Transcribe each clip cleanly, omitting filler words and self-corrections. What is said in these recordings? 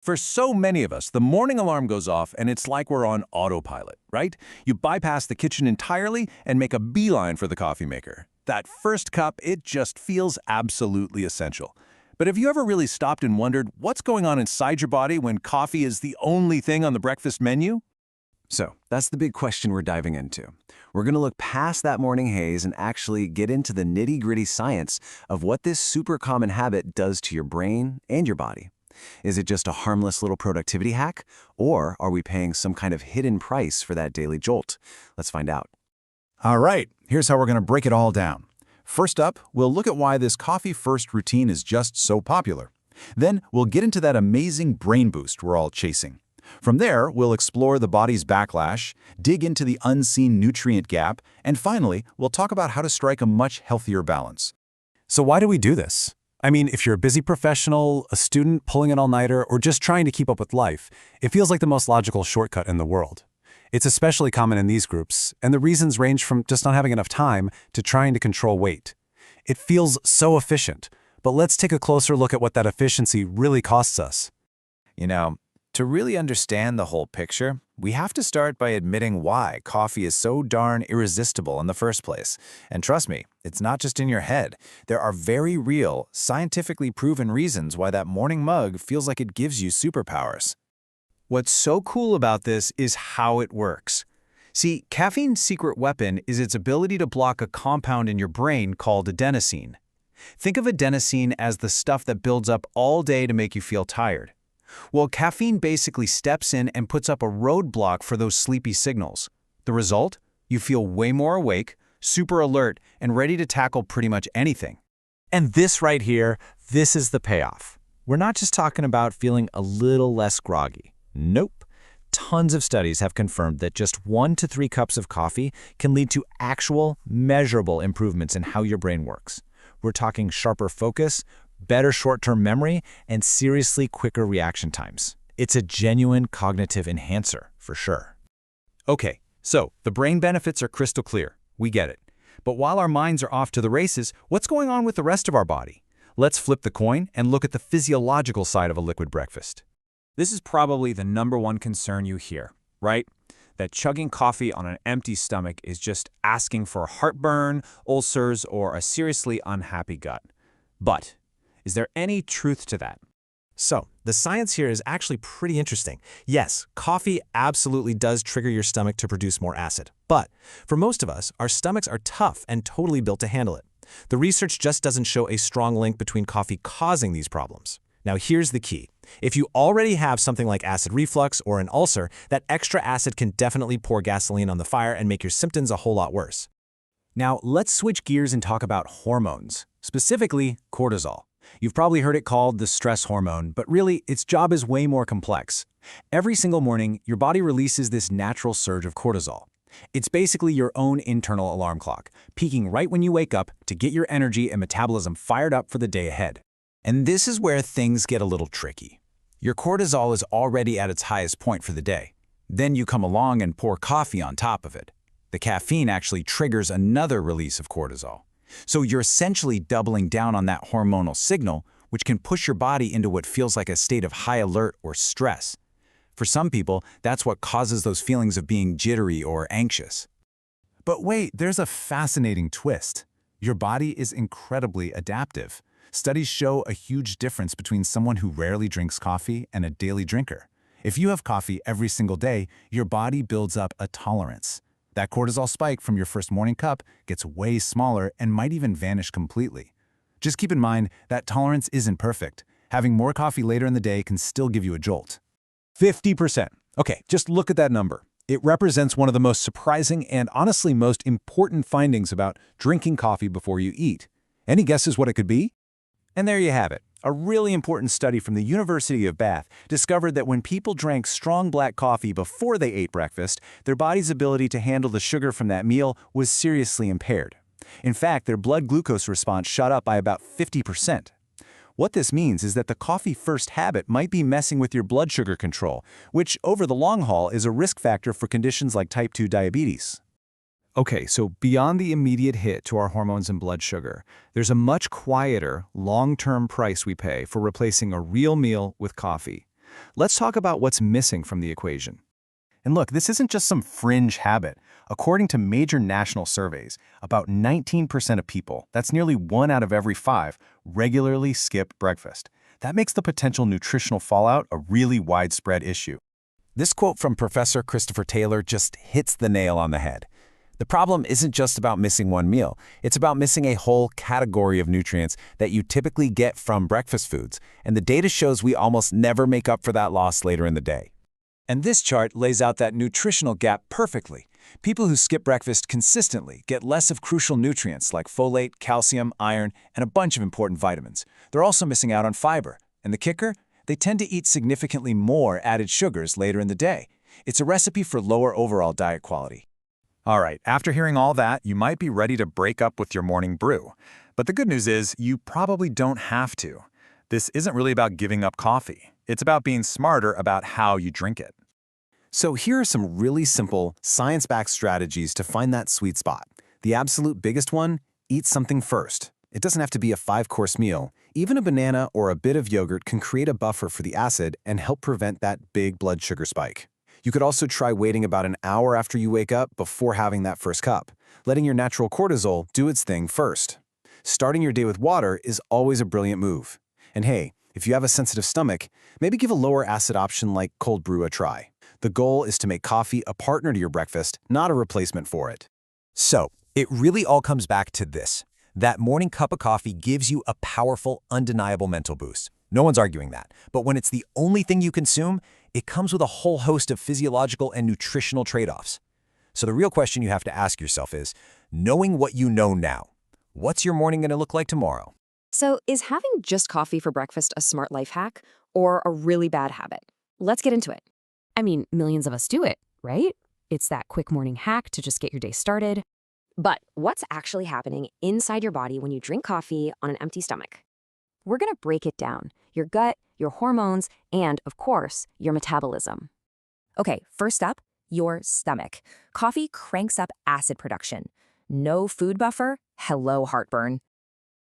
For so many of us, the morning alarm goes off and it's like we're on autopilot, right? You bypass the kitchen entirely and make a beeline for the coffee maker. That first cup, it just feels absolutely essential. But have you ever really stopped and wondered what's going on inside your body when coffee is the only thing on the breakfast menu? So that's the big question we're diving into. We're going to look past that morning haze and actually get into the nitty-gritty science of what this super common habit does to your brain and your body. Is it just a harmless little productivity hack, or are we paying some kind of hidden price for that daily jolt? Let's find out. All right, here's how we're going to break it all down. First up, we'll look at why this coffee-first routine is just so popular. Then we'll get into that amazing brain boost we're all chasing. From there, we'll explore the body's backlash, dig into the unseen nutrient gap, and finally, we'll talk about how to strike a much healthier balance. So why do we do this? I mean, if you're a busy professional, a student pulling an all-nighter, or just trying to keep up with life, it feels like the most logical shortcut in the world. It's especially common in these groups, and the reasons range from just not having enough time to trying to control weight. It feels so efficient, but let's take a closer look at what that efficiency really costs us. To really understand the whole picture, we have to start by admitting why coffee is so darn irresistible in the first place. And trust me, it's not just in your head. There are very real, scientifically proven reasons why that morning mug feels like it gives you superpowers. What's so cool about this is how it works. See, caffeine's secret weapon is its ability to block a compound in your brain called adenosine. Think of adenosine as the stuff that builds up all day to make you feel tired. Well, caffeine basically steps in and puts up a roadblock for those sleepy signals. The result? You feel way more awake, super alert, and ready to tackle pretty much anything. And this right here, this is the payoff. We're not just talking about feeling a little less groggy. Nope. Tons of studies have confirmed that just 1 to 3 cups of coffee can lead to actual, measurable improvements in how your brain works. We're talking sharper focus, better short-term memory, and seriously quicker reaction times. It's a genuine cognitive enhancer, for sure. Okay, so the brain benefits are crystal clear. We get it. But while our minds are off to the races, what's going on with the rest of our body? Let's flip the coin and look at the physiological side of a liquid breakfast. This is probably the #1 concern you hear, right? That chugging coffee on an empty stomach is just asking for heartburn, ulcers, or a seriously unhappy gut. But is there any truth to that? So, the science here is actually pretty interesting. Yes, coffee absolutely does trigger your stomach to produce more acid. But for most of us, our stomachs are tough and totally built to handle it. The research just doesn't show a strong link between coffee causing these problems. Now here's the key. If you already have something like acid reflux or an ulcer, that extra acid can definitely pour gasoline on the fire and make your symptoms a whole lot worse. Now, let's switch gears and talk about hormones, specifically cortisol. You've probably heard it called the stress hormone, but really, its job is way more complex. Every single morning, your body releases this natural surge of cortisol. It's basically your own internal alarm clock, peaking right when you wake up to get your energy and metabolism fired up for the day ahead. And this is where things get a little tricky. Your cortisol is already at its highest point for the day. Then you come along and pour coffee on top of it. The caffeine actually triggers another release of cortisol. So you're essentially doubling down on that hormonal signal, which can push your body into what feels like a state of high alert or stress. For some people, that's what causes those feelings of being jittery or anxious. But wait, there's a fascinating twist. Your body is incredibly adaptive. Studies show a huge difference between someone who rarely drinks coffee and a daily drinker. If you have coffee every single day, your body builds up a tolerance. That cortisol spike from your first morning cup gets way smaller and might even vanish completely. Just keep in mind that tolerance isn't perfect. Having more coffee later in the day can still give you a jolt. 50%. Okay, just look at that number. It represents one of the most surprising and honestly most important findings about drinking coffee before you eat. Any guesses what it could be? And there you have it. A really important study from the University of Bath discovered that when people drank strong black coffee before they ate breakfast, their body's ability to handle the sugar from that meal was seriously impaired. In fact, their blood glucose response shot up by about 50%. What this means is that the coffee-first habit might be messing with your blood sugar control, which over the long haul is a risk factor for conditions like type 2 diabetes. Okay, so beyond the immediate hit to our hormones and blood sugar, there's a much quieter, long-term price we pay for replacing a real meal with coffee. Let's talk about what's missing from the equation. And look, this isn't just some fringe habit. According to major national surveys, about 19% of people, that's nearly 1 out of every 5, regularly skip breakfast. That makes the potential nutritional fallout a really widespread issue. This quote from Professor Christopher Taylor just hits the nail on the head. The problem isn't just about missing one meal. It's about missing a whole category of nutrients that you typically get from breakfast foods, and the data shows we almost never make up for that loss later in the day. And this chart lays out that nutritional gap perfectly. People who skip breakfast consistently get less of crucial nutrients like folate, calcium, iron, and a bunch of important vitamins. They're also missing out on fiber. And the kicker? They tend to eat significantly more added sugars later in the day. It's a recipe for lower overall diet quality. All right, after hearing all that, you might be ready to break up with your morning brew. But the good news is you probably don't have to. This isn't really about giving up coffee. It's about being smarter about how you drink it. So here are some really simple, science-backed strategies to find that sweet spot. The absolute biggest one, eat something first. It doesn't have to be a 5-course meal. Even a banana or a bit of yogurt can create a buffer for the acid and help prevent that big blood sugar spike. You could also try waiting about an hour after you wake up before having that first cup, letting your natural cortisol do its thing first. Starting your day with water is always a brilliant move. And hey, if you have a sensitive stomach, maybe give a lower acid option like cold brew a try. The goal is to make coffee a partner to your breakfast, not a replacement for it. So, it really all comes back to this. That morning cup of coffee gives you a powerful, undeniable mental boost. No one's arguing that. But when it's the only thing you consume, it comes with a whole host of physiological and nutritional trade-offs. So the real question you have to ask yourself is, knowing what you know now, what's your morning going to look like tomorrow? So is having just coffee for breakfast a smart life hack or a really bad habit? Let's get into it. I mean, millions of us do it, right? It's that quick morning hack to just get your day started. But what's actually happening inside your body when you drink coffee on an empty stomach? We're going to break it down. Your gut, your hormones, and, of course, your metabolism. Okay, first up, your stomach. Coffee cranks up acid production. No food buffer? Hello, heartburn.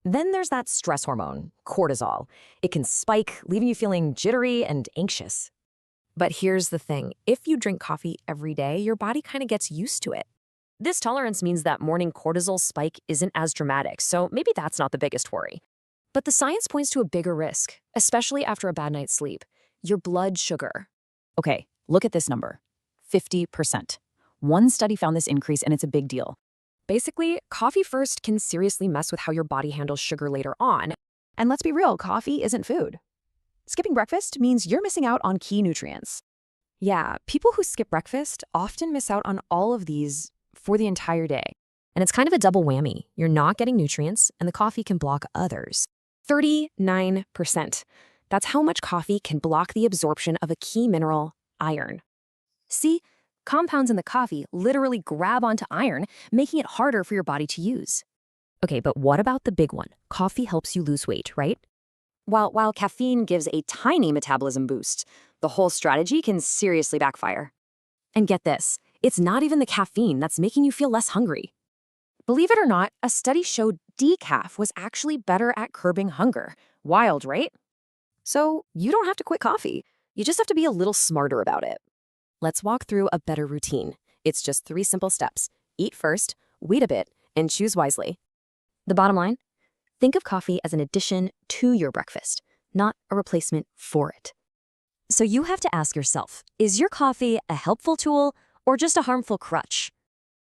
Then there's that stress hormone, cortisol. It can spike, leaving you feeling jittery and anxious. But here's the thing. If you drink coffee every day, your body kind of gets used to it. This tolerance means that morning cortisol spike isn't as dramatic, so maybe that's not the biggest worry. But the science points to a bigger risk, especially after a bad night's sleep. Your blood sugar. Okay, look at this number. 50%. One study found this increase, and it's a big deal. Basically, coffee first can seriously mess with how your body handles sugar later on. And let's be real, coffee isn't food. Skipping breakfast means you're missing out on key nutrients. Yeah, people who skip breakfast often miss out on all of these for the entire day. And it's kind of a double whammy. You're not getting nutrients, and the coffee can block others. 39%. That's how much coffee can block the absorption of a key mineral, iron. See, compounds in the coffee literally grab onto iron, making it harder for your body to use. Okay, but what about the big one? Coffee helps you lose weight, right? While caffeine gives a tiny metabolism boost, the whole strategy can seriously backfire. And get this, it's not even the caffeine that's making you feel less hungry. Believe it or not, a study showed decaf was actually better at curbing hunger. Wild, right? So you don't have to quit coffee. You just have to be a little smarter about it. Let's walk through a better routine. It's just 3 simple steps. Eat first, wait a bit, and choose wisely. The bottom line? Think of coffee as an addition to your breakfast, not a replacement for it. So you have to ask yourself, is your coffee a helpful tool or just a harmful crutch?